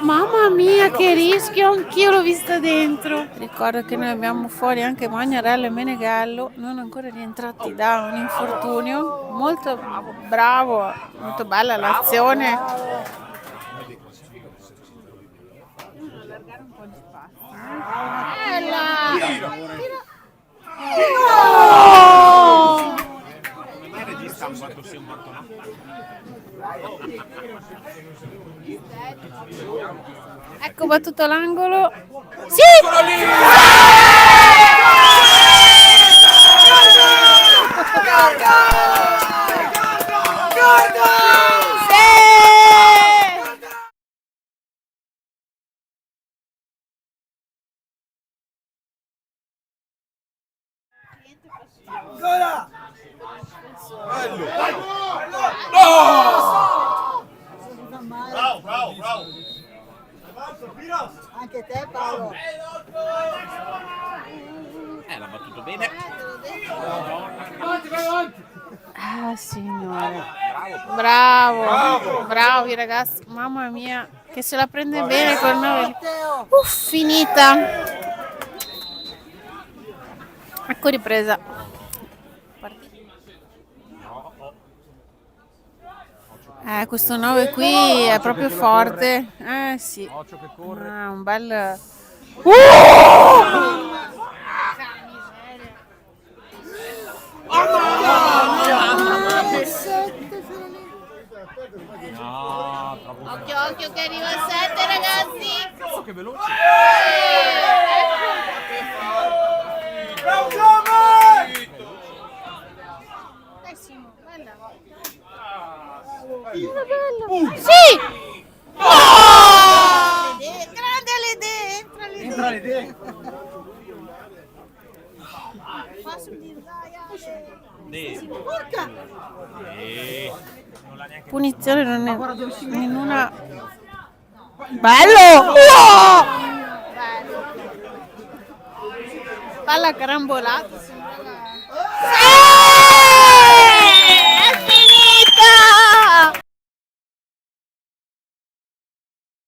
Mamma mia, che rischio, anch'io l'ho vista dentro. Ricordo che noi abbiamo fuori anche Magnarello e Menegallo, non ancora rientrati da un infortunio. Molto bravo, molto bella l'azione. Allargare un po' di spazio. Bella! Oh! Non è regista un quanto sì, un quanto no. Ecco battuto l'angolo. Sì! Bravo, bravo, bravo. Anche te Paolo. L'ha battuto bene. Ah signore, bravo, bravi ragazzi, mamma mia, che se la prende bene col 9. Finita. Ecco ripresa. Questo 9 qui è proprio forte. Sì. Un bel. Occhio, occhio che arriva a 7 ragazzi. Cazzo che veloce. Sì! Grande le Entra le idee. Porca! Punizione non è in una. Bello! Wow! Palla carambolata. Sì!